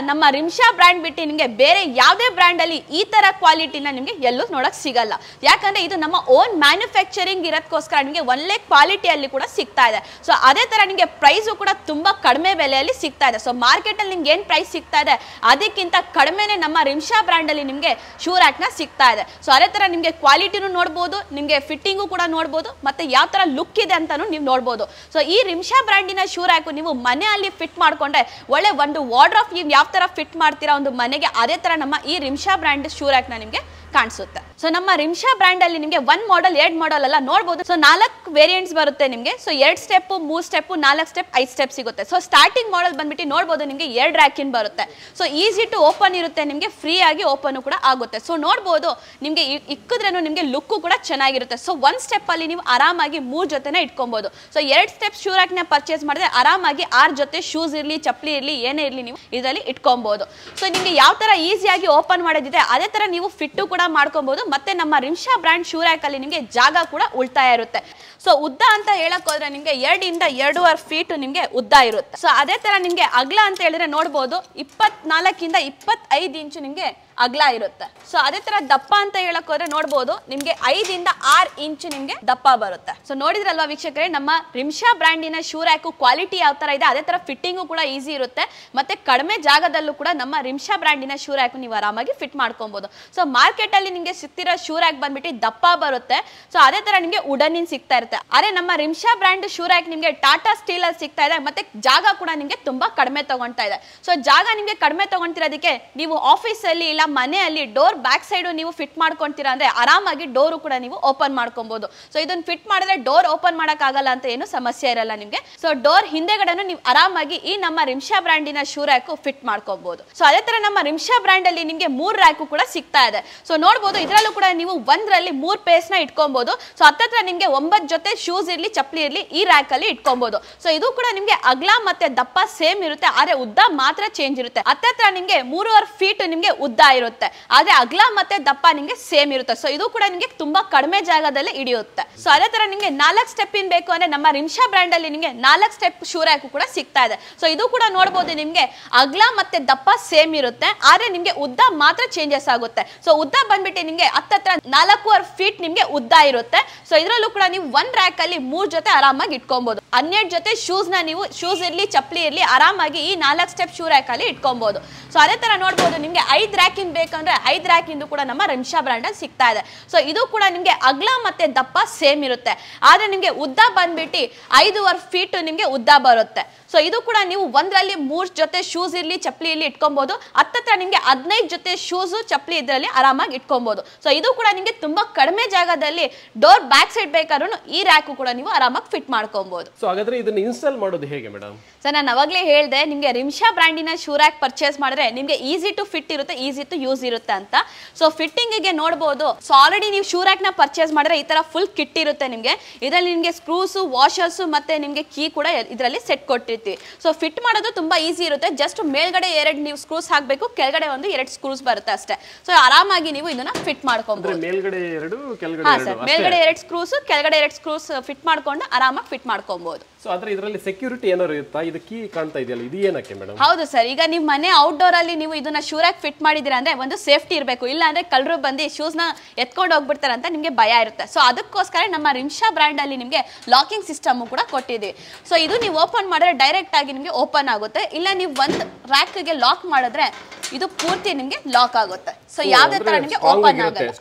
ನಮ್ಮ ರಿಮ್ಶಾ ಬ್ರ್ಯಾಂಡ್ ಬಿಟ್ಟು ನಿಮ್ಗೆ ಬೇರೆ ಯಾವುದೇ ಬ್ರ್ಯಾಂಡ್ ಅಲ್ಲಿ ಈ ತರ ಕ್ವಾಲಿಟಿನ ನಿಮ್ಗೆ ಎಲ್ಲೂ ನೋಡಕ್ ಸಿಗಲ್ಲ. ಯಾಕಂದ್ರೆ ಇದು ನಮ್ಮ ಓನ್ ಮ್ಯಾನುಫ್ಯಾಕ್ಚರಿಂಗ್ ಇರೋದಕ್ಕೋಸ್ಕರ ನಿಮಗೆ ಒಳ್ಳೆ ಕ್ವಾಲಿಟಿಯಲ್ಲಿ ಕೂಡ ಸಿಗ್ತಾ ಇದೆ. ಸೊ ಅದೇ ತರ ನಿಮಗೆ ಪ್ರೈಸು ಕೂಡ ತುಂಬಾ ಕಡಿಮೆ ಬೆಲೆಯಲ್ಲಿ ಸಿಗ್ತಾ ಇದೆ. ಸೊ ಮಾರ್ಕೆಟ್ ಅಲ್ಲಿ ನಿಮ್ಗೆ ಏನ್ ಪ್ರೈಸ್ ಸಿಗ್ತಾ ಇದೆ ಅದಕ್ಕಿಂತ ಕಡಿಮೆನೆ ನಮ್ಮ ರಿಮ್ಶಾ ಬ್ರ್ಯಾಂಡ್ ಅಲ್ಲಿ ನಿಮ್ಗೆ ಶೂ ರ್ಯಾಕ್ ನ ಸಿಗ್ತಾ ಇದೆ. ಸೊ ಅದೇ ತರ ನಿಮ್ಗೆ ಕ್ವಾಲಿಟಿನೂ ನೋಡಬಹುದು, ನಿಮ್ಗೆ ಫಿಟ್ಟಿಂಗು ಕೂಡ ನೋಡಬಹುದು, ಮತ್ತೆ ಯಾವ ತರ ಲುಕ್ ಇದೆ ಅಂತಾನು ನೀವು ನೋಡಬಹುದು. ಸೊ ಈ ರಿಮ್ಶಾ ಬ್ರ್ಯಾಂಡಿನ ಶೂ ರ್ಯಾಕ್ ನೀವು ಮನೆಯಲ್ಲಿ ಫಿಟ್ ಮಾಡ್ಕೊಂಡ್ರೆ ಒಳ್ಳೆ ಒಂದು ವಾರ್ಡ್ರೋಬ್ ನೀವು ಯಾವ ತರ ಫಿಟ್ ಮಾಡ್ತೀರಾ ಒಂದು ಮನೆಗೆ, ಅದೇ ತರ ನಮ್ಮ ಈ ರಿಮ್ಶಾ ಬ್ರ್ಯಾಂಡ್ ಶೂ ರ್ಯಾಕ್ ನ ನಿಮ್ಗೆ ಕಾಣಿಸುತ್ತೆ. ಸೊ ನಮ್ಮ ರಿಮ್ಶಾ ಬ್ರ್ಯಾಂಡ್ ಅಲ್ಲಿ ನಿಮಗೆ 1 ಮಾಡೆಲ್ 2 ಮಾಡೆಲ್ ಎಲ್ಲ ನೋಡಬಹುದು. ಸೊ 4 ವೇರಿಯಂಟ್ಸ್ ಬರುತ್ತೆ ನಿಮಗೆ. So 2 step 3 step 4 step 5 step ಸಿಗುತ್ತೆ. ಸೊ ಸ್ಟಾರ್ಟಿಂಗ್ ಮಾಡೆಲ್ ಬಂದ್ಬಿಟ್ಟು ನೋಡಬಹುದು ನಿಮಗೆ 2 ರ್ಯಾಕಿನ್ ಬರುತ್ತೆ. ಸೊ ಈಸಿ ಟು ಓಪನ್ ಇರುತ್ತೆ, ನಿಮಗೆ ಫ್ರೀ ಆಗಿ ಓಪನ್ ಕೂಡ ಆಗುತ್ತೆ. ಸೊ ನೋಡಬಹುದು ನಿಮಗೆ ಇಕ್ಕಿದ್ರೇನು ನಿಮಗೆ ಲುಕ್ ಕೂಡ ಚೆನ್ನಾಗಿರುತ್ತೆ. ಸೊ 1 ಸ್ಟೆಪ್ ಅಲ್ಲಿ ನೀವು ಆರಾಮಾಗಿ 3 ಜೊತೆನ ಇಟ್ಕೊಬಹುದು. ಸೊ 2 ಸ್ಟೆಪ್ ಶೂ ರ್ಯಾಕ್ ನ ಪರ್ಚೇಸ್ ಮಾಡಿದ್ರೆ ಆರಾಮಾಗಿ 6 ಜೊತೆ ಶೂಸ್ ಇರಲಿ ಚಪ್ಪಲಿ ಇರಲಿ ಏನೇ ಇರಲಿ ನೀವು ಇದರಲ್ಲಿ ಇಟ್ಕೊಬಹುದು. ಸೊ ನಿಮಗೆ ಯಾವ ತರ ಈಸಿಯಾಗಿ ಓಪನ್ ಮಾಡೋದಿದೆ ಅದೇ ತರ ನೀವು ಫಿಟ್ ಕೂಡ ಮಾಡ್ಕೊಬಹುದು. ಮತ್ತೆ ನಮ್ಮ ರಿಮ್ಶಾ ಬ್ರ್ಯಾಂಡ್ ಶೂ ರ್ಯಾಕ್ ಅಲ್ಲಿ ನಿಮಗೆ ಜಾಗ ಕೂಡ ಉಳಿತಾಯ ಇರುತ್ತೆ. ಸೊ ಉದ್ದ ಅಂತ ಹೇಳಕ್ ಹೋದ್ರೆ ನಿಮಗೆ 2 ಇಂದ 2.5 ಫೀಟ್ ನಿಮಗೆ ಉದ್ದ ಇರುತ್ತೆ. ಸೊ ಅದೇ ತರ ನಿಮಗೆ ಅಗಲ ಅಂತ ಹೇಳಿದ್ರೆ ನೋಡಬಹುದು 24 ಇಂದ 25 ಇಂಚು ನಿಮಗೆ ಅಗಲ ಇರುತ್ತೆ. ಸೊ ಅದೇ ತರ ದಪ್ಪ ಅಂತ ಹೇಳಕ್ ಹೋದ್ರೆ ನೋಡಬಹುದು ನಿಮ್ಗೆ 5 ಇಂದ 6 ಇಂಚು ನಿಮ್ಗೆ ದಪ್ಪ ಬರುತ್ತೆ. ಸೊ ನೋಡಿದ್ರಲ್ವಾ ವೀಕ್ಷಕರೇ, ನಮ್ಮ ರಿಮ್ಶಾ ಬ್ರ್ಯಾಂಡಿನ ಶೂ ರ್ಯಾಕ್ ಕ್ವಾಲಿಟಿ ಯಾವ ತರ ಇದೆ ಅದೇ ತರ ಫಿಟ್ಟಿಂಗು ಕೂಡ ಈಸಿ ಇರುತ್ತೆ. ಮತ್ತೆ ಕಡಿಮೆ ಜಾಗದಲ್ಲೂ ಕೂಡ ನಮ್ಮ ರಿಮ್ಶಾ ಬ್ರ್ಯಾಂಡಿನ ಶೂ ರ್ಯಾಕ್ ನೀವು ಆರಾಮಾಗಿ ಫಿಟ್ ಮಾಡ್ಕೊಬಹುದು. ಸೊ ಮಾರ್ಕೆಟ್ ಅಲ್ಲಿ ನಿಮ್ಗೆ ಸಿಗ್ತಿರೋ ಶೂ ರ್ಯಾಕ್ ಬಂದ್ಬಿಟ್ಟು ದಪ್ಪ ಬರುತ್ತೆ. ಸೊ ಅದೇ ತರ ನಿಮ್ಗೆ ವುಡನ್ ಸಿಗ್ತಾ ಇರುತ್ತೆ. ಅರೆ ನಮ್ಮ ರಿಮ್ಶಾ ಬ್ರ್ಯಾಂಡ್ ಶೂ ರ್ಯಾಕ್ ನಿಮ್ಗೆ ಟಾಟಾ ಸ್ಟೀಲ್ ಅಲ್ಲಿ ಸಿಗ್ತಾ ಇದೆ. ಮತ್ತೆ ಜಾಗ ಕೂಡ ನಿಮ್ಗೆ ತುಂಬಾ ಕಡಿಮೆ ತಗೊಂತಾ ಇದೆ. ಸೊ ಜಾಗ ನಿಮ್ಗೆ ಕಡಿಮೆ ತಗೊಂತಿರೋದಕ್ಕೆ ನೀವು ಆಫೀಸ್ ಅಲ್ಲಿ ಇಲ್ಲ ಮನೆಯಲ್ಲಿ ಡೋರ್ ಬ್ಯಾಕ್ ಸೈಡ್ ನೀವು ಫಿಟ್ ಮಾಡ್ಕೊಂತೀರಾ ಅಂದ್ರೆ ಆರಾಮಾಗಿ ಡೋರು ಕೂಡ ನೀವು ಓಪನ್ ಮಾಡ್ಕೊಬಹುದು. ಸೊ ಇದನ್ನ ಫಿಟ್ ಮಾಡಿದ್ರೆ ಡೋರ್ ಓಪನ್ ಮಾಡಕ್ ಆಗಲ್ಲ ಅಂತ ಏನು ಸಮಸ್ಯೆ ಇರಲ್ಲ ನಿಮ್ಗೆ. ಸೊ ಡೋರ್ ಹಿಂದೆಗಡೆನು ನೀವು ಆರಾಮಾಗಿ ಈ ನಮ್ಮ ರಿಮ್ಶಾ ಬ್ರ್ಯಾಂಡಿನ ಶೂ ರ್ಯಾಕ್ ಫಿಟ್ ಮಾಡ್ಕೋಬಹುದು. ಸೊ ಅದೇ ತರ ನಮ್ಮ ರಿಮ್ಶಾ ಬ್ರ್ಯಾಂಡ್ ಅಲ್ಲಿ ನಿಮ್ಗೆ 3 ರ್ಯಾಕ್ ಕೂಡ ಸಿಗ್ತಾ ಇದೆ. ಸೊ ನೋಡಬಹುದು ಇದರಲ್ಲೂ ಕೂಡ ನೀವು ಒಂದರಲ್ಲಿ 3 ಪೇಸ್ ನ ಇಟ್ಕೊಬಹುದು. ಸೊ ಹತ್ತತ್ರ ನಿಮ್ಗೆ 9 ಜೊತೆ ಶೂಸ್ ಇರ್ಲಿ ಚಪ್ಪಲಿ ಇರ್ಲಿ ಈ ರ್ಯಾಕ್ ಅಲ್ಲಿ ಇಟ್ಕೊಬಹುದು. ಸೊ ಇದು ಕೂಡ ನಿಮ್ಗೆ ಅಗಲ ಮತ್ತೆ ದಪ್ಪ ಸೇಮ್ ಇರುತ್ತೆ, ಆದ್ರೆ ಉದ್ದ ಮಾತ್ರ ಚೇಂಜ್ ಇರುತ್ತೆ. ಹತ್ತತ್ರ ನಿಮ್ಗೆ 3.5 ಫೀಟ್ ನಿಮ್ಗೆ ಉದ್ದ ಇರುತ್ತೆ, ಆದ್ರೆ ಅಗಲ ಮತ್ತೆ ದಪ್ಪ ನಿಮ್ಗೆ ಸೇಮ್ ಇರುತ್ತೆ. ಸೊ ಇದು ಕೂಡ ನಿಮ್ಗೆ ತುಂಬಾ ಕಡಿಮೆ ಜಾಗದಲ್ಲಿ ಹಿಡಿಯುತ್ತೆ. ಸೊ ಅದೇ ತರ ನಿಮ್ಗೆ 4 ಸ್ಟೆಪ್ ಇನ್ ಬೇಕು ಅಂದ್ರೆ ನಮ್ಮ ರಿಮ್ಶಾ ಬ್ರ್ಯಾಂಡ್ ಅಲ್ಲಿ ನಿಮ್ಗೆ 4 ಸ್ಟೆಪ್ ಶೂ ರ್ಯಾಕ್ ಕೂಡ ಸಿಗ್ತಾ ಇದೆ. ಸೊ ಇದು ಕೂಡ ನೋಡಬಹುದು ನಿಮ್ಗೆ ಅಗಲ ಮತ್ತೆ ದಪ್ಪ ಸೇಮ್ ಇರುತ್ತೆ, ಆದ್ರೆ ನಿಮ್ಗೆ ಉದ್ದ ಮಾತ್ರ ಚೇಂಜಸ್ ಆಗುತ್ತೆ. ಸೊ ಉದ್ದ ಬಂದ್ಬಿಟ್ಟು ನಿಮ್ಗೆ ಹತ್ತತ್ರ 4.5 ಫೀಟ್ ನಿಮ್ಗೆ ಉದ್ದ ಇರುತ್ತೆ. ಸೊ ಇದರಲ್ಲೂ ಕೂಡ ನೀವು 1 ರ್ಯಾಕ್ ಅಲ್ಲಿ 3 ಜೊತೆ ಆರಾಮಾಗಿ ಇಟ್ಕೊಬಹುದು. 12 ಜೊತೆ ಶೂಸ್ ನ ನೀವು ಶೂಸ್ ಇರ್ಲಿ ಚಪ್ಪಲಿ ಇರ್ಲಿ ಆರಾಮಾಗಿ ಈ 4 ಸ್ಟೆಪ್ ಶೂ ರ್ಯಾಕ್ ಅಲ್ಲಿ ಇಟ್ಕೊಬಹುದು. ಸೊ ಅದೇ ತರ ನೋಡಬಹುದು ನಿಮ್ಗೆ 5 ರ್ಯಾಕ್ ಇನ್ ಬೇಕಂದ್ರೆ 5 ರ್ಯಾಕ್ ಇಂದು ಕೂಡ ನಮ್ಮ ರಿಮ್ಶಾ ಬ್ರ್ಯಾಂಡ್ ಅಲ್ಲಿ ಸಿಗ್ತಾ ಇದೆ. ಸೊ ಇದು ಕೂಡ ನಿಮ್ಗೆ ಅಗಲ ಮತ್ತೆ ದಪ್ಪ ಸೇಮ್ ಇರುತ್ತೆ, ಆದ್ರೆ ನಿಮ್ಗೆ ಉದ್ದ ಬಂದ್ಬಿಟ್ಟು 5.5 ಫೀಟ್ ನಿಮ್ಗೆ ಉದ್ದ ಬರುತ್ತೆ. ಸೊ ಇದು ಕೂಡ ನೀವು ಒಂದರಲ್ಲಿ 3 ಜೊತೆ ಶೂಸ್ ಇರ್ಲಿ ಚಪ್ಪಲಿ ಇರ್ಲಿ ಇಟ್ಕೊಬಹುದು. ಹತ್ತತ್ರ ನಿಮ್ಗೆ 15 ಜೊತೆ ಶೂಸ್ ಚಪ್ಪಲಿ ಇದರಲ್ಲಿ ಆರಾಮಾಗಿ ಇಟ್ಕೊಬಹುದು. ಸೊ ಇದು ಕೂಡ ನಿಮ್ಗೆ ತುಂಬಾ ಕಡಿಮೆ ಜಾಗದಲ್ಲಿ ಡೋರ್ ಬ್ಯಾಕ್ ಸೈಡ್ ಬೇಕಾದ್ರೂ ಈ ರ್ಯಾಕ್ ಕೂಡ ನೀವು ಆರಾಮಾಗಿ ಫಿಟ್ ಮಾಡ್ಕೊಬಹುದು. ಸೊ ಹಾಗಾದ್ರೆ ಇದನ್ನ ಇನ್ಸ್ಟಾಲ್ ಮಾಡೋದು ಹೇಗೆ ಮೇಡಮ್? ಸರ್ ನಾನು ಅವಾಗಲೇ ಹೇಳಿದೆ ನಿಮಗೆ ರಿಮ್ಶಾ ಬ್ರ್ಯಾಂಡಿನ ಶೂ ರ್ಯಾಕ್ ಪರ್ಚೇಸ್ ಮಾಡಿದ್ರೆ ನಿಮಗೆ ಈಸಿ ಟು ಫಿಟ್ ಇರುತ್ತೆ, ಈಸಿ ಟು ಯೂಸ್ ಇರುತ್ತೆ ಅಂತ. ಸೊ ಫಿಟ್ಟಿಂಗ್ ಗೆ ನೋಡಬಹುದು. ಸೊ ಆಲ್ರೆಡಿ ನೀವು ಶೂ ರ್ಯಾಕ್ ನ ಪರ್ಚೇಸ್ ಮಾಡಿದ್ರೆ ಈ ತರ ಫುಲ್ ಕಿಟ್ ಇರುತ್ತೆ ನಿಮಗೆ. ಇದರಲ್ಲಿ ನಿಮಗೆ ಸ್ಕ್ರೂಸ್ ವಾಷರ್ಸ್ ಮತ್ತೆ ನಿಮಗೆ ಕೀ ಕೂಡ ಇದರಲ್ಲಿ ಸೆಟ್ ಕೊಟ್ಟಿರ್ತೀವಿ. ಸೊ ಫಿಟ್ ಮಾಡೋದು ತುಂಬಾ ಈಸಿ ಇರುತ್ತೆ. ಜಸ್ಟ್ ಮೇಲ್ಗಡೆ 2 ನೀವು ಸ್ಕ್ರೂಸ್ ಹಾಕಬೇಕು, ಕೆಳಗಡೆ 2 ಸ್ಕ್ರೂಸ್ ಬರುತ್ತೆ ಅಷ್ಟೇ. ಸೊ ಆರಾಮಾಗಿ ನೀವು ಇದನ್ನ ಫಿಟ್ ಮಾಡ್ಕೊಬಹುದು. ಮೇಲ್ಗಡೆ 2 ಕೆಳಗಡೆ 2 ಮೇಲ್ಗಡೆ 2 ಸ್ಕ್ರೂಸ್ ಕೆಳಗಡೆ 2 ಸ್ಕ್ರೂಸ್ ಫಿಟ್ ಮಾಡ್ಕೊಂಡು ಆರಾಮಾಗಿ ಫಿಟ್ ಮಾಡ್ಕೊಬಹುದು. ಸೊ ಆದ್ರೆ ಇದರಲ್ಲಿ ಸೆಕ್ಯೂರಿಟಿ ಏನಾದ್ರು ಇರುತ್ತಾ? ಇದು ಕೀ ಕಾಣ್ತಾ ಇದೆಯಲ್ಲ, ಇದು ಏನಕ್ಕೆ ಮೇಡಮ್? ಹೌದು ಸರ್, ಈಗ ನೀವು ಮನೆ ಔಟ್ಡೋರ್ ಅಲ್ಲಿ ನೀವು ಇದನ್ನ ಶೂ ರ್ಯಾಕ್ ಫಿಟ್ ಮಾಡಿದಿರಾ ಅಂದ್ರೆ ಒಂದು ಸೇಫ್ಟಿ ಇರಬೇಕು. ಇಲ್ಲ ಅಂದ್ರೆ ಕಳ್ಳರು ಬಂದು ಶೂಸ್ ನ ಎತ್ಕೊಂಡು ಹೋಗ್ಬಿಡ್ತಾರೆ ಅಂತ ನಿಮ್ಗೆ ಭಯ ಇರುತ್ತೆ. ಸೊ ಅದಕ್ಕೋಸ್ಕರ ನಮ್ಮ ರಿಮ್ಶಾ ಬ್ರ್ಯಾಂಡ್ ಅಲ್ಲಿ ನಿಮ್ಗೆ ಲಾಕಿಂಗ್ ಸಿಸ್ಟಮ್ ಕೂಡ ಕೊಟ್ಟಿದ್ದೀವಿ. ಸೊ ಇದು ನೀವು ಓಪನ್ ಮಾಡಿದ್ರೆ ಡೈರೆಕ್ಟ್ ಆಗಿ ನಿಮ್ಗೆ ಓಪನ್ ಆಗುತ್ತೆ. ಇಲ್ಲ ನೀವು ಒಂದು ರ್ಯಾಕ್ ಗೆ ಲಾಕ್ ಮಾಡಿದ್ರೆ ಇದು ಪೂರ್ತಿ ನಿಮ್ಗೆ ಲಾಕ್ ಆಗುತ್ತೆ. ಸೊ ಯಾವ್ದೇ ತರ ನಿಮ್ಗೆ ಓಪನ್ ಆಗಲ್ಲ,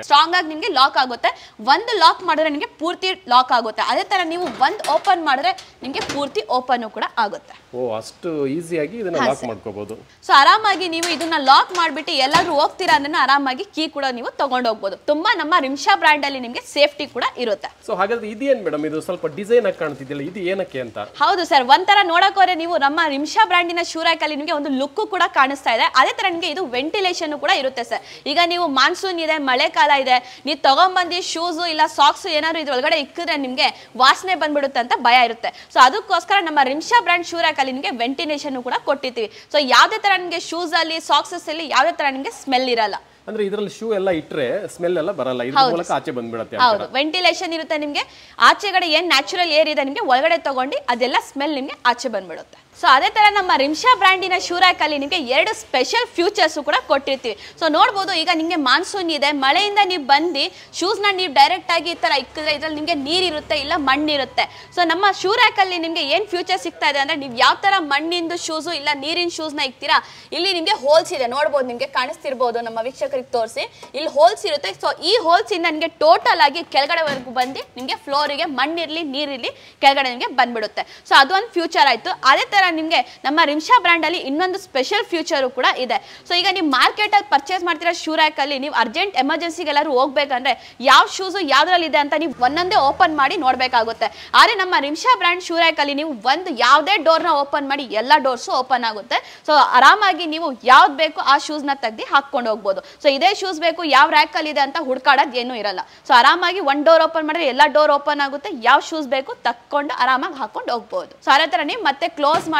ಸ್ಟ್ರಾಂಗ್ ಆಗಿ ನಿಮ್ಗೆ ಲಾಕ್ ಆಗುತ್ತೆ. ಒಂದು ಲಾಕ್ ಮಾಡಿದ್ರೆ ನಿಮ್ಗೆ ಪೂರ್ತಿ ಲಾಕ್ ಆಗುತ್ತೆ. ಅದೇ ತರ ನೀವು ಒಂದು ಓಪನ್ ಮಾಡಿದ್ರೆ ನಿಮ್ಗೆ ಪೂರ್ತಿ ಓಪನ್ ಕೂಡ ಆಗುತ್ತೆ. ಓ, ಅಷ್ಟು ಈಸಿಯಾಗಿ ಇದನ್ನ ಲಾಕ್ ಮಾಡ್ಕೋಬಹುದು. ಸೊ ಆರಾಮಾಗಿ ನೀವು ಇದನ್ನ ಲಾಕ್ ಮಾಡ್ಬಿಟ್ಟು ಎಲ್ಲಾದ್ರೂ ಹೋಗ್ತೀರಾ ಅಂದ್ರೆ ಆರಾಮಾಗಿ ಕೀ ಕೂಡ ನೀವು ತಗೊಂಡು ಹೋಗ್ಬೋದು. ತುಂಬಾ ನಮ್ಮ ರಿಮ್ಶಾ ಬ್ರ್ಯಾಂಡ್ ಅಲ್ಲಿ ನಿಮ್ಗೆ ಸೇಫ್ಟಿ ಕೂಡ ಇರುತ್ತೆ. ಸೊ ಹಾಗಾದ್ರೆ ಇದೇನ್ ಮೇಡಮ್, ಇದು ಸ್ವಲ್ಪ ಡಿಸೈನ್ ಆಗಿ ಕಾಣ್ತಿದ್ದಿಲ್ಲ, ಇದು ಏನಕ್ಕೆ ಅಂತ? ಹೌದು ಸರ್, ಒಂಥರ ನೋಡಕ್ ಹೋದ್ರೆ ನೀವು ನಮ್ಮ ರಿಮ್ಶಾ ಬ್ರ್ಯಾಂಡಿನ ಶೂ ರ್ಯಾಕ್ ಅಲ್ಲಿ ನಿಮಗೆ ಒಂದು ಲುಕ್ ಕೂಡ ಕಾಣಿಸ್ತಾ ಇದೆ. ಅದೇ ತರ ನಿಮಗೆ ಇದು ವೆಂಟಿಲೇಷನ್ ಕೂಡ ಇರುತ್ತೆ ಸರ್. ಈಗ ನೀವು ಮಾನ್ಸೂನ್ ಇದೆ, ಮಳೆಕಾಲ ಇದೆ, ನೀವು ತಗೊಂಡ್ಬಂದು ಶೂಸ್ ಇಲ್ಲ ಸಾಕ್ಸ್ ಏನಾದ್ರು ಇದ್ರೊಳಗಡೆ ಇಕ್ಕಿದ್ರೆ ನಿಮ್ಗೆ ವಾಸನೆ ಬಂದ್ಬಿಡುತ್ತೆ ಅಂತ ಭಯ ಇರುತ್ತೆ. ಸೊ ಅದಕ್ಕೋಸ್ಕರ ನಮ್ಮ ರಿಮ್ಶಾ ಬ್ರ್ಯಾಂಡ್ ಶೂ ರ್ಯಾಕ್ ಅಲ್ಲಿ ನಿಮಗೆ ವೆಂಟಿಲೇಷನ್ ಕೂಡ ಕೊಟ್ಟಿರ್ತೀವಿ. ಸೊ ಯಾವ್ದೇ ತರ ನಿಮಗೆ ಶೂಸ್ ಅಲ್ಲಿ ಸಾಕ್ಸಸ್ ಅಲ್ಲಿ ಯಾವ್ದೇ ತರ ನಿಮಗೆ ಸ್ಮೆಲ್ ಇರಲ್ಲ. ಅಂದ್ರೆ ಇದರಲ್ಲಿ ಶೂ ಎಲ್ಲ ಇಟ್ರೆ ಸ್ಮೆಲ್ ಎಲ್ಲ ಬರಲ್ಲ, ಇದ್ರ ಮೂಲಕ ಆಚೆ ಬಂದ್ಬಿಡುತ್ತೆ. ಹೌದು, ವೆಂಟಿಲೇಷನ್ ಇರುತ್ತೆ ನಿಮ್ಗೆ. ಆಚೆಗಡೆ ಏನ್ ನ್ಯಾಚುರಲ್ ಏರ್ ಇದೆ ನಿಮ್ಗೆ ಒಳಗಡೆ ತಗೊಂಡು ಅದೆಲ್ಲ ಸ್ಮೆಲ್ ನಿಮ್ಗೆ ಆಚೆ ಬಂದ್ಬಿಡುತ್ತೆ. ಸೊ ಅದೇ ತರ ನಮ್ಮ ರಿಮ್ಶಾ ಬ್ರ್ಯಾಂಡಿನ ಶೂ ರ್ಯಾಕ್ ಅಲ್ಲಿ ನಿಮಗೆ 2 ಸ್ಪೆಷಲ್ ಫ್ಯೂಚರ್ಸ್ ಕೂಡ ಕೊಟ್ಟಿರ್ತೀವಿ. ಸೊ ನೋಡ್ಬೋದು, ಈಗ ನಿಮಗೆ ಮಾನ್ಸೂನ್ ಇದೆ, ಮಳೆಯಿಂದ ನೀವು ಬಂದು ಶೂಸ್ನ ನೀವು ಡೈರೆಕ್ಟ್ ಆಗಿ ಈ ತರ ಇಕ್ಕಿದ್ರೆ ಇದ್ರಲ್ಲಿ ನಿಮಗೆ ನೀರಿರುತ್ತೆ ಇಲ್ಲ ಮಣ್ಣಿರುತ್ತೆ. ಸೊ ನಮ್ಮ ಶೂ ರ್ಯಾಕ್ ಅಲ್ಲಿ ನಿಮಗೆ ಏನ್ ಫ್ಯೂಚರ್ ಸಿಗ್ತಾ ಇದೆ ಅಂದ್ರೆ, ನೀವು ಯಾವ ತರ ಮಣ್ಣಿಂದು ಶೂಸು ಇಲ್ಲ ನೀರಿನ ಶೂಸ್ನ ಇಕ್ತೀರಾ, ಇಲ್ಲಿ ನಿಮಗೆ ಹೋಲ್ಸ್ ಇದೆ, ನೋಡ್ಬೋದು, ನಿಮಗೆ ಕಾಣಿಸ್ತಿರ್ಬೋದು, ನಮ್ಮ ವೀಕ್ಷಕರಿಗೆ ತೋರಿಸಿ, ಇಲ್ಲಿ ಹೋಲ್ಸ್ ಇರುತ್ತೆ. ಸೊ ಈ ಹೋಲ್ಸ್ ಇಂದ ನಿಮಗೆ ಟೋಟಲ್ ಆಗಿ ಕೆಳಗಡೆವರೆಗೂ ಬಂದು ನಿಮಗೆ ಫ್ಲೋರಿಗೆ ಮಣ್ಣಿರ್ಲಿ ನೀರಿರ್ಲಿ ಕೆಳಗಡೆ ನಿಮಗೆ ಬಂದ್ಬಿಡುತ್ತೆ. ಸೊ ಅದು ಒಂದು ಫ್ಯೂಚರ್ ಆಯ್ತು. ಅದೇ ತರ ನಿಮಗೆ ನಮ್ಮ ರಿಮ್ಶಾ ಬ್ರ್ಯಾಂಡ್ ಅಲ್ಲಿ ಇನ್ನೊಂದು ಸ್ಪೆಷಲ್ ಫ್ಯೂಚರ್ ಕೂಡ ಇದೆ. ಸೊ ಈಗ ನೀವು ಮಾರ್ಕೆಟ್ ಅಲ್ಲಿ ಪರ್ಚೇಸ್ ಮಾಡ್ತಿರೋ ಶೂ ರ್ಯಾಕ್ ಅಲ್ಲಿ ನೀವು ಅರ್ಜೆಂಟ್ ಎಮರ್ಜೆನ್ಸಿಗೆ ಎಲ್ಲರೂ ಹೋಗ್ಬೇಕಂದ್ರೆ ಯಾವ ಶೂಸ್ ಯಾವ್ದ್ರಲ್ಲಿ ಇದೆ ಅಂತ ನೀವು ಒಂದೊಂದೇ ಓಪನ್ ಮಾಡಿ ನೋಡ್ಬೇಕಾಗುತ್ತೆ. ಆದ್ರೆ ನಮ್ಮ ರಿಮ್ಶಾ ಬ್ರ್ಯಾಂಡ್ ಶೂ ರ್ಯಾಕ್ ಅಲ್ಲಿ ನೀವು ಒಂದು ಯಾವುದೇ ಡೋರ್ನ ಓಪನ್ ಮಾಡಿ ಎಲ್ಲ ಡೋರ್ಸು ಓಪನ್ ಆಗುತ್ತೆ. ಸೊ ಆರಾಮಾಗಿ ನೀವು ಯಾವ್ದು ಬೇಕು ಆ ಶೂಸ್ ನ ತೆಗ್ದು ಹಾಕೊಂಡು ಹೋಗ್ಬೋದು. ಸೊ ಇದೇ ಶೂಸ್ ಬೇಕು ಯಾವ ರ್ಯಾಕ್ ಅಲ್ಲಿ ಇದೆ ಅಂತ ಹುಡ್ಕಾಡೋದು ಏನೂ ಇರಲ್ಲ. ಸೊ ಆರಾಮಾಗಿ ಒಂದು ಡೋರ್ ಓಪನ್ ಮಾಡಿದ್ರೆ ಎಲ್ಲ ಡೋರ್ ಓಪನ್ ಆಗುತ್ತೆ, ಯಾವ ಶೂಸ್ ಬೇಕು ತಕ್ಕೊಂಡು ಆರಾಮಾಗಿ ಹಾಕೊಂಡು ಹೋಗ್ಬೋದು. ಸೊ ಅದೇ ತರ ನೀವು ಮತ್ತೆ ಕ್ಲೋಸ್ ಮಾಡಿ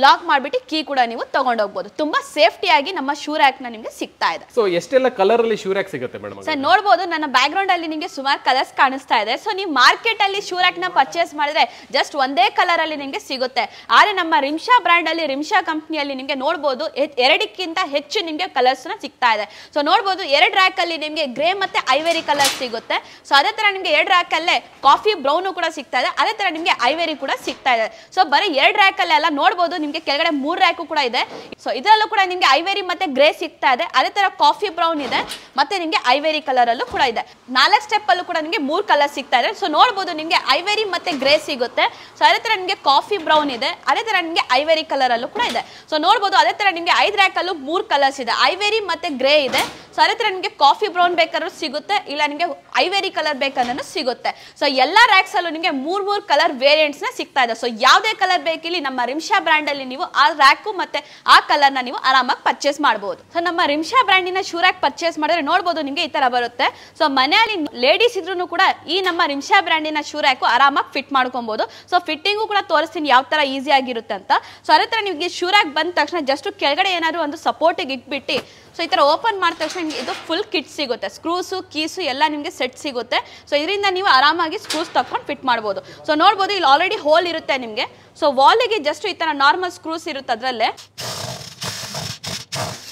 ಲಾಕ್ ಮಾಡ್ಬಿಟ್ಟು ಕೀ ಕೂಡ ನೀವು ತಗೊಂಡು ಹೋಗ್ಬೋದು. ತುಂಬಾ ಸೇಫ್ಟಿಯಾಗಿ ನಮ್ಮ ಶೂ ರ್ಯಾಕ್ ನ ನಿಮಗೆ ಸಿಗ್ತಾ ಇದೆ. ಸೊ ಎಷ್ಟೆಲ್ಲ ಕಲರ್ ಅಲ್ಲಿ ಶೂ ರ್ಯಾಕ್ ಸಿಗುತ್ತೆ ಮೇಡಮ್? ಸರ್ ನೋಡ್ಬೋದು, ನನ್ನ ಬ್ಯಾಕ್ ಗ್ರೌಂಡ್ ಅಲ್ಲಿ ನಿಮಗೆ ಸುಮಾರು ಕಲರ್ಸ್ ಕಾಣಿಸ್ತಾ ಇದೆ. ಸೊ ನೀವು ಮಾರ್ಕೆಟ್ ಅಲ್ಲಿ ಶೂ ರ್ಯಾಕ್ ನ ಪರ್ಚೇಸ್ ಮಾಡಿದ್ರೆ ಜಸ್ಟ್ ಒಂದೇ ಕಲರ್ ಅಲ್ಲಿ ನಿಮಗೆ ಸಿಗುತ್ತೆ. ಆದ್ರೆ ನಮ್ಮ ರಿಮ್ಶಾ ಬ್ರ್ಯಾಂಡ್ ಅಲ್ಲಿ ರಿಮ್ಶಾ ಕಂಪ್ನಿಯಲ್ಲಿ ನಿಮಗೆ ನೋಡ್ಬೋದು 2ಕ್ಕಿಂತ ಹೆಚ್ಚು ನಿಮಗೆ ಕಲರ್ಸ್ ನ ಸಿಗ್ತಾ ಇದೆ. ಸೊ ನೋಡ್ಬೋದು 2 ರ್ಯಾಕ್ ಅಲ್ಲಿ ನಿಮಗೆ ಗ್ರೇ ಮತ್ತೆ ಐವೆರಿ ಕಲರ್ ಸಿಗುತ್ತೆ. ಸೊ ಅದೇ ತರ ನಿಮಗೆ 2 ರ್ಯಾಕ್ ಅಲ್ಲೇ ಕಾಫಿ ಬ್ರೌನ್ ಕೂಡ ಸಿಗ್ತಾ ಇದೆ, ಅದೇ ತರ ನಿಮಗೆ ಐವೆರಿ ಕೂಡ ಸಿಗ್ತಾ ಇದೆ. ಸೊ ಬರೀ 2 ರ್ಯಾಕ್ ಅಲ್ಲಿ ಎಲ್ಲ ನೋಡ್ಬೋದು, ನಿಮಗೆ ಕೆಳಗಡೆ 3 ರ್ಯಾಕ್ ಕೂಡ ಇದೆ. ಸೊ ಇದರಲ್ಲೂ ಕೂಡ ನಿಮಗೆ ಐವೆರಿ ಮತ್ತೆ ಗ್ರೇ ಸಿಗ್ತಾ ಇದೆ, ಅದೇ ತರ ಕಾಫಿ ಬ್ರೌನ್ ಇದೆ, ಮತ್ತೆ ನಿಮಗೆ ಐವೆರಿ ಕಲರ್ ಅಲ್ಲೂ ಕೂಡ ಇದೆ. 4 ಸ್ಟೆಪ್ ಅಲ್ಲೂ ಕೂಡ ನಿಮಗೆ 3 ಕಲರ್ ಸಿಗ್ತಾ ಇದೆ. ಸೊ ನೋಡ್ಬೋದು ನಿಮಗೆ ಐವೆರಿ ಮತ್ತೆ ಗ್ರೇ ಸಿಗುತ್ತೆ. ಸೊ ಅದೇ ತರ ನಿಮಗೆ ಕಾಫಿ ಬ್ರೌನ್ ಇದೆ, ಅದೇ ತರ ನಿಮಗೆ ಐವೆರಿ ಕಲರ್ ಅಲ್ಲೂ ಕೂಡ ಇದೆ. ಸೊ ನೋಡ್ಬೋದು ಅದೇ ತರ ನಿಮಗೆ 5 ರ್ಯಾಕ್ ಅಲ್ಲೂ 3 ಕಲರ್ಸ್ ಇದೆ, ಐವೆರಿ ಮತ್ತೆ ಗ್ರೇ ಇದೆ. ಸೊ ಅದೇ ತರ ನಿಮಗೆ ಕಾಫಿ ಬ್ರೌನ್ ಬೇಕಾದ್ರೂ ಸಿಗುತ್ತೆ, ಇಲ್ಲ ನಿಮಗೆ ಐವೆರಿ ಕಲರ್ ಬೇಕಂದ್ರೂ ಸಿಗುತ್ತೆ. ಸೊ ಎಲ್ಲಾ ರ್ಯಾಕ್ಸ್ ಅಲ್ಲೂ ನಿಮಗೆ 3 ಕಲರ್ ವೇರಿಯಂಟ್ಸ್ ನ ಸಿಗ್ತಾ ಇದೆ. ಸೊ ಯಾವುದೇ ಕಲರ್ ಬೇಕಿಲ್ಲಿ ನಮ್ಮ ರಿಮ್ಶಾ ಬ್ರ್ಯಾಂಡ್ ಅಲ್ಲಿ ನೀವು ಆ ರ್ಯಾಕ್ ಮತ್ತೆ ಆ ಕಲರ್ ನ ನೀವು ಆರಾಮಾಗಿ ಪರ್ಚೇಸ್ ಮಾಡಬಹುದು. ಸೊ ನಮ್ಮ ರಿಮ್ಶಾ ಬ್ರ್ಯಾಂಡಿನ ಶೂ ರ್ಯಾಕ್ ಪರ್ಚೇಸ್ ಮಾಡಿದ್ರೆ ನೋಡ್ಬೋದು ನಿಮಗೆ ಈ ತರ ಬರುತ್ತೆ. ಸೊ ಮನೆಯಲ್ಲಿ ಲೇಡೀಸ್ ಇದ್ರೂ ಕೂಡ ಈ ನಮ್ಮ ರಿಮ್ಶಾ ಬ್ರ್ಯಾಂಡಿನ ಶೂ ರ್ಯಾಕ್ ಆರಾಮಾಗಿ ಫಿಟ್ ಮಾಡ್ಕೊಬಹುದು. ಸೊ ಫಿಟ್ಟಿಂಗು ಕೂಡ ತೋರಿಸ್ತೀನಿ ಯಾವ ತರ ಈಸಿ ಆಗಿರುತ್ತೆ ಅಂತ. ಸೊ ಅದೇ ತರ ನಿಮಗೆ ಶೂ ರ್ಯಾಕ್ ಬಂದ ತಕ್ಷಣ ಜಸ್ಟ್ ಕೆಳಗಡೆ ಏನಾದ್ರು ಒಂದು ಸಪೋರ್ಟಿಗೆ ಇಟ್ಬಿಟ್ಟು ಸೊ ಈ ತರ ಓಪನ್ ಮಾಡಿದ ತಕ್ಷಣ ನಿಮಗೆ ಇದು ಫುಲ್ ಕಿಟ್ ಸಿಗುತ್ತೆ, ಸ್ಕ್ರೂಸು ಕೀಸು ಎಲ್ಲ ನಿಮಗೆ ಸೆಟ್ ಸಿಗುತ್ತೆ. ಸೊ ಇದರಿಂದ ನೀವು ಆರಾಮಾಗಿ ಸ್ಕ್ರೂಸ್ ತಕೊಂಡು ಫಿಟ್ ಮಾಡ್ಬೋದು. ಸೊ ನೋಡ್ಬೋದು ಇಲ್ಲಿ ಆಲ್ರೆಡಿ ಹೋಲ್ ಇರುತ್ತೆ ನಿಮಗೆ. ಸೊ ವಾಲಿಗೆ ಜಸ್ಟ್ ಈ ತರ ನಾರ್ಮಲ್ ಸ್ಕ್ರೂಸ್ ಇರುತ್ತೆ ಅದರಲ್ಲೇ.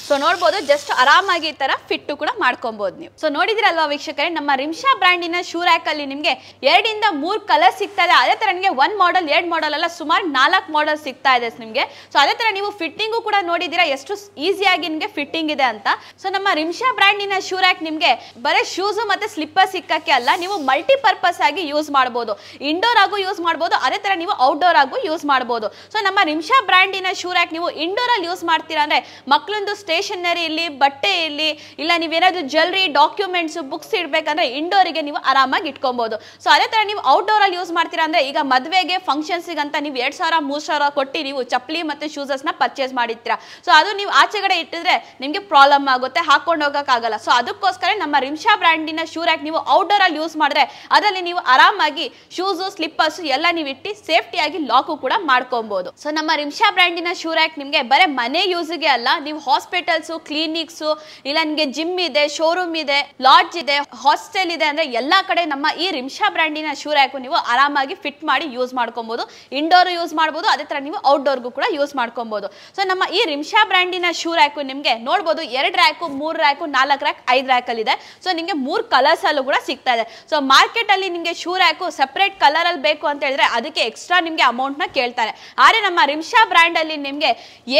ಸೊ ನೋಡ್ಬೋದು ಜಸ್ಟ್ ಆರಾಮಾಗಿ ಈ ತರ ಫಿಟ್ ಕೂಡ ಮಾಡ್ಕೊಬಹುದು ನೀವು. ಸೊ ನೋಡಿದಿರಲ್ವಾ ವೀಕ್ಷಕರೇ, ನಮ್ಮ ರಿಮ್ಶಾ ಬ್ರ್ಯಾಂಡಿನ ಶೂ ರ್ಯಾಕ್ ಅಲ್ಲಿ ನಿಮಗೆ 2 ಇಂದ 3 ಕಲರ್ ಸಿಗ್ತಾ ಇದೆ. ಅದೇ ತರ ನಿಮಗೆ 1 ಮಾಡೆಲ್ 2 ಮಾಡೆಲ್ ಅಲ್ಲ ಸುಮಾರು 4 ಮಾಡೆಲ್ ಸಿಗ್ತಾ ಇದೆ ನಿಮಗೆ. ಸೊ ಅದೇ ತರ ನೀವು ಫಿಟ್ಟಿಂಗು ಕೂಡ ನೋಡಿದೀರಾ ಎಷ್ಟು ಈಸಿಯಾಗಿ ನಿಮಗೆ ಫಿಟ್ಟಿಂಗ್ ಇದೆ ಅಂತ. ಸೊ ನಮ್ಮ ರಿಮ್ಶಾ ಬ್ರ್ಯಾಂಡಿನ ಶೂ ರ್ಯಾಕ್ ನಿಮಗೆ ಬರೀ ಶೂಸ್ ಮತ್ತೆ ಸ್ಲಿಪ್ಪರ್ ಸಿಕ್ಕಕ್ಕೆ ಅಲ್ಲ, ನೀವು ಮಲ್ಟಿಪರ್ಪಸ್ ಆಗಿ ಯೂಸ್ ಮಾಡಬಹುದು. ಇಂಡೋರ್ ಆಗು ಯೂಸ್ ಮಾಡಬಹುದು, ಅದೇ ತರ ನೀವು ಔಟ್ಡೋರ್ ಆಗು ಯೂಸ್ ಮಾಡಬಹುದು. ಸೊ ನಮ್ಮ ರಿಮ್ಶಾ ಬ್ರ್ಯಾಂಡಿನ ಶೂ ರ್ಯಾಕ್ ನೀವು ಇಂಡೋರ್ ಅಲ್ಲಿ ಯೂಸ್ ಮಾಡ್ತೀರಾ ಅಂದ್ರೆ ಮಕ್ಕಳೊಂದು ಸ್ಟೇಷನರಿ ಇಲ್ಲಿ ಬಟ್ಟೆ ಇಲ್ಲಿ ಇಲ್ಲ ನೀವೇನಾದ್ರೂ ಜ್ಯುವೆಲ್ಲರಿ ಡಾಕ್ಯುಮೆಂಟ್ಸ್ ಬುಕ್ಸ್ ಇಡ್ಬೇಕಂದ್ರೆ ಇಂಡೋರಿಗೆ ನೀವು ಆರಾಮಾಗಿ ಇಟ್ಕೊಬಹುದು. ಸೊ ಅದೇ ತರ ನೀವು ಔಟ್ಡೋರ್ ಅಲ್ಲಿ ಯೂಸ್ ಮಾಡ್ತೀರಾ ಅಂದ್ರೆ ಈಗ ಮದುವೆಗೆ ಫಂಕ್ಷನ್ಸ್ ಅಂತ ನೀವು 2000-3000 ಕೊಟ್ಟು ನೀವು ಚಪ್ಪಲಿ ಮತ್ತೆ ಶೂಸಸ್ ನ ಪರ್ಚೇಸ್ ಮಾಡಿರ್ತೀರಾ. ಸೊ ಅದು ನೀವು ಆಚೆಗಡೆ ಇಟ್ಟಿದ್ರೆ ನಿಮ್ಗೆ ಪ್ರಾಬ್ಲಮ್ ಆಗುತ್ತೆ, ಹಾಕೊಂಡು ಹೋಗಕ್ಕಾಗಲ್ಲ. ಸೊ ಅದಕ್ಕೋಸ್ಕರ ನಮ್ಮ ರಿಮ್ಶಾ ಬ್ರ್ಯಾಂಡಿನ ಶೂ ರ್ಯಾಕ್ ನೀವು ಔಟ್ಡೋರ್ ಅಲ್ಲಿ ಯೂಸ್ ಮಾಡಿದ್ರೆ ಅದರಲ್ಲಿ ನೀವು ಆರಾಮಾಗಿ ಶೂಸು ಸ್ಲಿಪ್ಪರ್ಸ್ ಎಲ್ಲ ನೀವು ಇಟ್ಟು ಸೇಫ್ಟಿಯಾಗಿ ಲಾಕು ಕೂಡ ಮಾಡ್ಕೊಬಹುದು. ಸೊ ನಮ್ಮ ರಿಮ್ಶಾ ಬ್ರ್ಯಾಂಡಿನ ಶೂ ರ್ಯಾಕ್ ನಿಮ್ಗೆ ಬರೀ ಮನೆ ಯೂಸ್ಗೆ ಅಲ್ಲ, ನೀವು ಹಾಸ್ಪಿಟಲ್ಸ್ ಕ್ಲಿನಿಕ್ಸ್ ಇಲ್ಲ ನಿಮಗೆ ಜಿಮ್ ಇದೆ, ಶೋರೂಮ್ ಇದೆ, ಲಾಡ್ಜ್ ಇದೆ, ಹಾಸ್ಟೆಲ್ ಇದೆ ಅಂದ್ರೆ ಎಲ್ಲಾ ಕಡೆ ನಮ್ಮ ಈ ರಿಮ್ಶಾ ಬ್ರ್ಯಾಂಡಿನ ಶೂ ರ್ಯಾಕ್ ನೀವು ಆರಾಮಾಗಿ ಫಿಟ್ ಮಾಡಿ ಯೂಸ್ ಮಾಡ್ಕೊಬಹುದು. ಇಂಡೋರ್ ಯೂಸ್ ಮಾಡಬಹುದು, ಅದೇ ತರ ನೀವು ಔಟ್ಡೋರ್ಗೂ ಕೂಡ ಯೂಸ್ ಮಾಡ್ಕೊಬಹುದು. ಸೊ ನಮ್ಮ ಈ ರಿಮ್ಶಾ ಬ್ರ್ಯಾಂಡಿನ ಶೂ ರ್ಯಾಕ್ ನಿಮ್ಗೆ ನೋಡಬಹುದು 2 ರ್ಯಾಕ್ 3 ರ್ಯಾಕ್ 4 ರ್ಯಾಕ್ 5 ರ್ಯಾಕ್ ಅಲ್ಲಿ ಇದೆ. ಸೊ ನಿಮಗೆ 3 ಕಲರ್ಸ್ ಅಲ್ಲೂ ಕೂಡ ಸಿಗ್ತಾ ಇದೆ. ಸೊ ಮಾರ್ಕೆಟ್ ಅಲ್ಲಿ ನಿಮಗೆ ಶೂ ರ್ಯಾಕ್ ಸೆಪರೇಟ್ ಕಲರ್ ಅಲ್ಲಿ ಬೇಕು ಅಂತ ಹೇಳಿದ್ರೆ ಅದಕ್ಕೆ ಎಕ್ಸ್ಟ್ರಾ ನಿಮಗೆ ಅಮೌಂಟ್ ನ ಕೇಳ್ತಾರೆ. ಆದ್ರೆ ನಮ್ಮ ರಿಮ್ಶಾ ಬ್ರ್ಯಾಂಡ್ ಅಲ್ಲಿ ನಿಮ್ಗೆ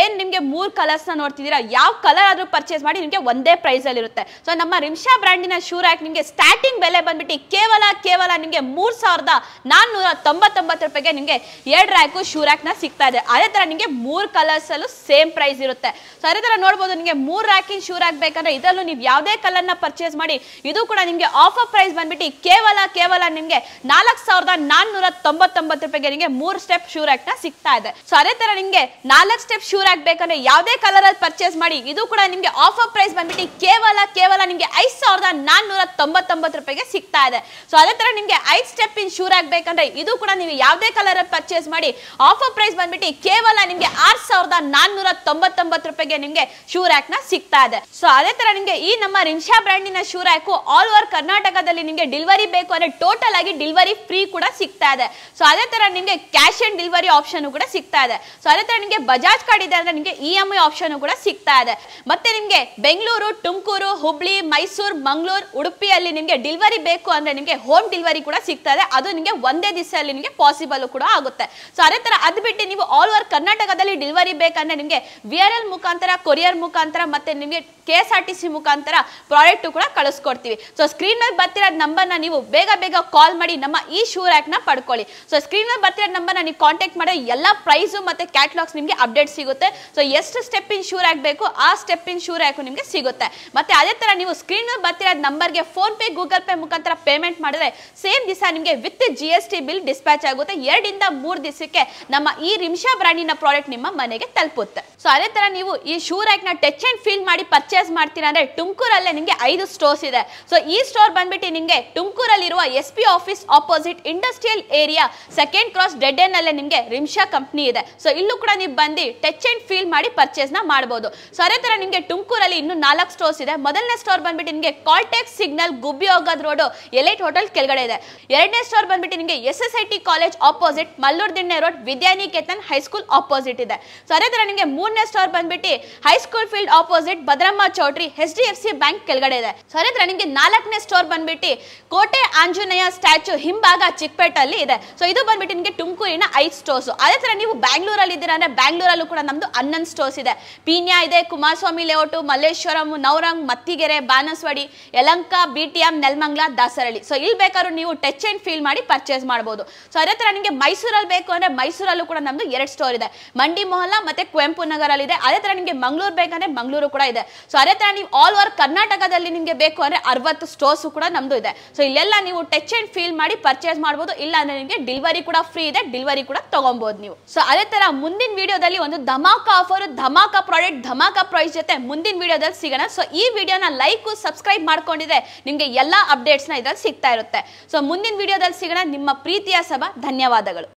ಏನ್ ನಿಮ್ಗೆ 3 ಕಲರ್ಸ್ ನ ನೋಡ್ತಿದ್ದೀರಾ, ಯಾವ ಕಲರ್ ಆದ್ರೂ ಪರ್ಚೇಸ್ ಮಾಡಿ ನಿಮಗೆ ಒಂದೇ ಪ್ರೈಸ್ ಅಲ್ಲಿ ಇರುತ್ತೆ. ಸೊ ನಮ್ಮ ರಿಮ್ಶಾ ಬ್ರ್ಯಾಂಡಿನ ಶೂ ರ್ಯಾಕ್ ನಿಮಗೆ ಸ್ಟಾರ್ಟಿಂಗ್ ಬೆಲೆ ಬಂದ್ಬಿಟ್ಟು ಕೇವಲ ನಿಮಗೆ 3499 ರೂಪಾಯಿಗೆ ನಿಮಗೆ 2 ರ್ಯಾಕ್ ಶೂ ರ್ಯಾಕ್ ನ ಸಿಗ್ತಾ ಇದೆ. ಅದೇ ತರ ನಿಮಗೆ 3 ಕಲರ್ಸ್ ಅಲ್ಲೂ ಸೇಮ್ ಪ್ರೈಸ್ ಇರುತ್ತೆ. ಸೊ ಅದೇ ತರ ನೋಡಬಹುದು ನಿಮಗೆ 3 ರ್ಯಾಕಿನ ಶೂ ರ್ಯಾಕ್ ಬೇಕಂದ್ರೆ ಇದರಲ್ಲೂ ನೀವು ಯಾವುದೇ ಕಲರ್ ನ ಪರ್ಚೇಸ್ ಮಾಡಿ ಇದು ಕೂಡ ನಿಮಗೆ ಆಫರ್ ಪ್ರೈಸ್ ಬಂದ್ಬಿಟ್ಟು ಕೇವಲ ನಿಮಗೆ 4499 ರೂಪಾಯಿಗೆ ನಿಮಗೆ 3 ಸ್ಟೆಪ್ ಶೂ ರ್ಯಾಕ್ ನ ಸಿಗ್ತಾ ಇದೆ. ಸೊ ಅದೇ ತರ ನಿಮಗೆ 4 ಸ್ಟೆಪ್ ಶೂ ರ್ಯಾಕ್ ಬೇಕಂದ್ರೆ ಯಾವುದೇ ಕಲರ್ ಅಲ್ಲಿ ಪರ್ಚೇಸ್ ಮಾಡಿ ಇದು ಕೂಡ ನಿಮಗೆ ಆಫರ್ ಪ್ರೈಸ್ ಬಂದ್ಬಿಟ್ಟು ಕೇವಲ ನಿಮಗೆ 5499 ರೂಪಾಯಿಗೆ ಸಿಗ್ತಾ ಇದೆ. ಸೊ ಅದೇ ತರ ನಿಮಗೆ 5 ಸ್ಟೆಪ್ ಇನ್ ಶೂ ರ್ಯಾಕ್ ಬೇಕಂದ್ರೆ ಇದು ಕೂಡ ನೀವು ಯಾವುದೇ ಕಲರ್ ಪರ್ಚೇಸ್ ಮಾಡಿ ಆಫರ್ ಪ್ರೈಸ್ ಬಂದ್ಬಿಟ್ಟು ಕೇವಲ ನಿಮಗೆ 6499 ರೂಪಾಯಿಗೆ ನಿಮಗೆ ಶೂ ರ್ಯಾಕ್ ನ ಸಿಗ್ತಾ ಇದೆ. ಸೊ ಅದೇ ತರ ನಿಮಗೆ ಈ ನಮ್ಮ ರಿಮ್ಶಾ ಬ್ರ್ಯಾಂಡಿನ ಶೂ ರ್ಯಾಕ್ ಆಲ್ ಓವರ್ ಕರ್ನಾಟಕದಲ್ಲಿ ನಿಮಗೆ ಡೆಲಿವರಿ ಬೇಕು ಅಂದ್ರೆ ಟೋಟಲ್ ಆಗಿ ಡೆಲಿವರಿ ಫ್ರೀ ಕೂಡ ಸಿಗ್ತಾ ಇದೆ. ಸೊ ಅದೇ ತರ ನಿಮಗೆ ಕ್ಯಾಶ್ ಆನ್ ಡೆಲಿವರಿ ಆಪ್ಷನ್ ಕೂಡ ಸಿಗ್ತಾ ಇದೆ. ಸೊ ಅದೇ ತರ ನಿಮಗೆ ಬಜಾಜ್ ಕಾರ್ಡ್ ಇದೆ ಅಂದ್ರೆ ನಿಮಗೆ EMI ಆಪ್ಷನ್ ಕೂಡ ಸಿಗ್ತಾ ಇದೆ. ಮತ್ತೆ ನಿಮಗೆ ಬೆಂಗಳೂರು, ತುಮಕೂರು, ಹುಬ್ಳಿ, ಮೈಸೂರು, ಮಂಗಳೂರು, ಉಡುಪಿಯಲ್ಲಿ ನಿಮಗೆ ಡೆಲಿವರಿ ಬೇಕು ಅಂದ್ರೆ ನಿಮಗೆ ಹೋಮ್ ಡೆಲಿವರಿ ಕೂಡ ಸಿಗ್ತಾ ಇದೆ. ಅದು ನಿಮಗೆ ಒಂದೇ ದಿವಸದಲ್ಲಿ ನಿಮಗೆ ಪಾಸಿಬಲ್ ಕೂಡ ಆಗುತ್ತೆ. ಸೊ ಅದೇ ತರ ಅದು ಬಿಟ್ಟು ನೀವು ಆಲ್ ಓವರ್ ಕರ್ನಾಟಕದಲ್ಲಿ ಡೆಲಿವರಿ ಬೇಕಂದ್ರೆ ನಿಮಗೆ VRL ಮುಖಾಂತರ, ಕೊರಿಯರ್ ಮುಖಾಂತರ ಮತ್ತೆ ನಿಮಗೆ KSRTC ಮುಖಾಂತರ ಪ್ರಾಡಕ್ಟ್ ಕೂಡ ಕಳಿಸ್ಕೊಡ್ತೀವಿ. ಸೊ ಸ್ಕ್ರೀನ್ ಮೇಲೆ ಬರ್ತಿರೋ ನಂಬರ್ನ ನೀವು ಬೇಗ ಕಾಲ್ ಮಾಡಿ ನಮ್ಮ ಈ ಶೂ ರ್ಯಾಕ್ ನ ಪಡ್ಕೊಳ್ಳಿ. ಸೊ ಸ್ಕ್ರೀನ್ ಮೇಲೆ ಬರ್ತಿರೋ ನಂಬರ್ನ ನೀವು ಕಾಂಟ್ಯಾಕ್ಟ್ ಮಾಡಿ ಎಲ್ಲ ಪ್ರೈಸು ಮತ್ತೆ ಕ್ಯಾಟಲಾಗ್ಸ್ ನಿಮಗೆ ಅಪ್ಡೇಟ್ ಸಿಗುತ್ತೆ. ಸೊ ಎಷ್ಟು ಸ್ಟೆಪ್ ಇನ್ ಶೂ ರ್ಯಾಕ್ ಬೇಕು ಆ ಸ್ಟೆಪ್ ಇನ್ ಶೂ ರ್ಯಾಕ್ ನಿಮಗೆ ಸಿಗುತ್ತೆ. ಮತ್ತೆ ಅದೇ ತರ ನೀವು ಸ್ಕ್ರೀನ್ ಮೇಲೆ ಬರ್ತಿರೋ ನಂಬರ್ಗೆ ಫೋನ್ ಪೇ, ಗೂಗಲ್ ಪೇ ಮುಖಾಂತರ ಪೇಮೆಂಟ್ ಮಾಡಿದ್ರೆ ಸೇಮ್ ದಿವಸ ನಿಮಗೆ ವಿತ್ GST ಬಿಲ್ ಡಿಸ್ಪ್ಯಾಚ್ ಆಗುತ್ತೆ. 2 ಇಂದ 3 ದಿವಸಕ್ಕೆ ನಮ್ಮ ಈ ರಿಮ್ಶಾ ಬ್ರ್ಯಾಂಡಿನ ಪ್ರಾಡಕ್ಟ್ ನಿಮ್ಮ ಮನೆಗೆ ತಲುಪುತ್ತೆ. ಸೊ ಅದೇ ತರ ನೀವು ಈ ಶೂ ರ್ಯಾಕ್ ನ ಟಚ್ ಅಂಡ್ ಫೀಲ್ ಮಾಡಿ ಪರ್ಚೇಸ್ ಮಾಡ್ತೀರಾ ಅಂದ್ರೆ ತುಮಕೂರಲ್ಲೇ ನಿಮಗೆ 5 ಸ್ಟೋರ್ಸ್ ಇದೆ. ಸೊ ಈ ಸ್ಟೋರ್ ಬಂದ್ಬಿಟ್ಟು ನಿಮಗೆ ತುಮಕೂರಲ್ಲಿರುವ SP office opposite industrial area 2nd cross dead end ಅಲ್ಲೇ ನಿಮಗೆ ರಿಮ್ಶಾ ಕಂಪನಿ ಇದೆ. ಸೊ ಇಲ್ಲೂ ಕೂಡ ನೀವು ಬಂದು ಟಚ್ ಅಂಡ್ ಫೀಲ್ ಮಾಡಿ ಪರ್ಚೇಸ್ ನ ಮಾಡಬಹುದು. ಸೊ ಅದೇ ತರ ನಿಮಗೆ ತುಮಕೂರಲ್ಲಿ ಇನ್ನು 4 ಸ್ಟೋರ್ಸ್ ಇದೆ. ಮೊದಲನೇ ಸ್ಟೋರ್ ಬಂದ್ಬಿಟ್ಟು ನಿಮಗೆ ಕಾಲ್ಟೆಕ್ಸ್ ಸಿಗ್ನಲ್ ಗುಬ್ಬಿ ಹೋಗೋದ್ ರೋಡ್ ಎಲೈಟ್ ಹೋಟೆಲ್ ಕೆಳಗಡೆ ಇದೆ. ಎರಡನೇ ಸ್ಟೋರ್ ಬಂದ್ಬಿಟ್ಟು ನಿಮಗೆ SSIT college opposite Mallur Dinne road Vidyaniketan high school opposite ಇದೆ. ಸೊ ಅದೇ ತರ ನಿಮಗೆ ಮೂರನೇ ಸ್ಟೋರ್ ಬಂದ್ಬಿಟ್ಟು high school field opposite Bhadramma choultry HDFC bank ಕೆಳಗಡೆ ಇದೆ. ಸೊ ಅದೇ ತರ ನಿಮಗೆ 4ನೇ ಸ್ಟೋರ್ ಬಂದ್ಬಿಟ್ಟು ಕೋಟೆ ಆಂಜನೇಯ ಸ್ಟ್ಯಾಚು ಹಿಂಭಾಗ ಚಿಕ್ಕಪೇಟಲ್ಲಿ ಇದೆ. ಸೊ ಇದು ಬಂದ್ಬಿಟ್ಟು ನಿಮಗೆ ತುಮಕೂರಿನ 5 ಸ್ಟೋರ್ಸ್. ಅದೇ ತರ ನೀವು ಬ್ಯಾಂಗ್ಳೂರಲ್ಲಿ ಇದ್ದೀರಾ ಅಂದ್ರೆ ಬ್ಯಾಂಗ್ಳೂರಲ್ಲೂ ಕೂಡ ನಮ್ದು 11 ಸ್ಟೋರ್ಸ್ ಇದೆ. ಪೀಣ್ಯ ಇದೆ, Kumaraswamy layout, Malleshwaram, Navrang, Mathikere, Banaswadi, Yelahanka, BTM, Nelamangala, Dasarahalli. So ಇಲ್ಲಿ ಬೇಕಾದ್ರೂ ನೀವು ಟಚ್ ಅಂಡ್ ಫೀಲ್ ಮಾಡಿ ಪರ್ಚೇಸ್ ಮಾಡಬಹುದು. ಸೊ ಅದೇ ತರ ನಿಮಗೆ ಮೈಸೂರಲ್ಲಿ ಬೇಕು ಅಂದ್ರೆ ಮೈಸೂರಲ್ಲೂ ಕೂಡ ನಮ್ದು 2 ಸ್ಟೋರ್ ಇದೆ. ಮಂಡಿ ಮೊಹಲ್ಲಾ ಮತ್ತೆ ಕುವೆಂಪು ನಗರಲ್ಲಿ ಇದೆ. ಅದೇ ತರ ನಿಮಗೆ ಮಂಗಳೂರು ಬೇಕಂದ್ರೆ ಮಂಗಳೂರು ಕೂಡ ಇದೆ. ಸೊ ಅದೇ ತರ ನೀವು ಆಲ್ ಓವರ್ ಕರ್ನಾಟಕದಲ್ಲಿ ನಿಮಗೆ ಬೇಕು ಅಂದ್ರೆ 60 ಸ್ಟೋರ್ಸ್ ಕೂಡ ನಮ್ದು ಇದೆ. ಸೊ ಇಲ್ಲೆಲ್ಲ ನೀವು ಟಚ್ ಅಂಡ್ ಫೀಲ್ ಮಾಡಿ ಪರ್ಚೇಸ್ ಮಾಡಬಹುದು. ಇಲ್ಲ ಅಂದ್ರೆ ನಿಮಗೆ ಡೆಲಿವರಿ ಕೂಡ ಫ್ರೀ ಇದೆ, ಡೆಲಿವರಿ ಕೂಡ ತಗೊಬಹುದು ನೀವು. ಸೊ ಅದೇ ತರ ಮುಂದಿನ ವಿಡಿಯೋದಲ್ಲಿ ಒಂದು ಧಮಾಕ ಆಫರ್, ಧಮಾಕ ಪ್ರಾಡಕ್ಟ್, ಧಮಾಕ ಪ್ರೈಸ್ ಜೊತೆ ಮುಂದಿನ ವಿಡಿಯೋದಲ್ಲಿ ಸಿಗೋಣ. ಸೊ ಈ ವಿಡಿಯೋನ ಲೈಕ್, ಸಬ್ಸ್ಕ್ರೈಬ್ ಮಾಡ್ಕೊಂಡಿದ್ರೆ ನಿಮಗೆ ಎಲ್ಲಾ ಅಪ್ಡೇಟ್ಸ್ ನ ಇದ್ರಲ್ಲಿ ಸಿಗ್ತಾ ಇರುತ್ತೆ. ಸೊ ಮುಂದಿನ ವಿಡಿಯೋದಲ್ಲಿ ಸಿಗೋಣ. ನಿಮ್ಮ ಪ್ರೀತಿಯ ಸಭಾ, ಧನ್ಯವಾದಗಳು.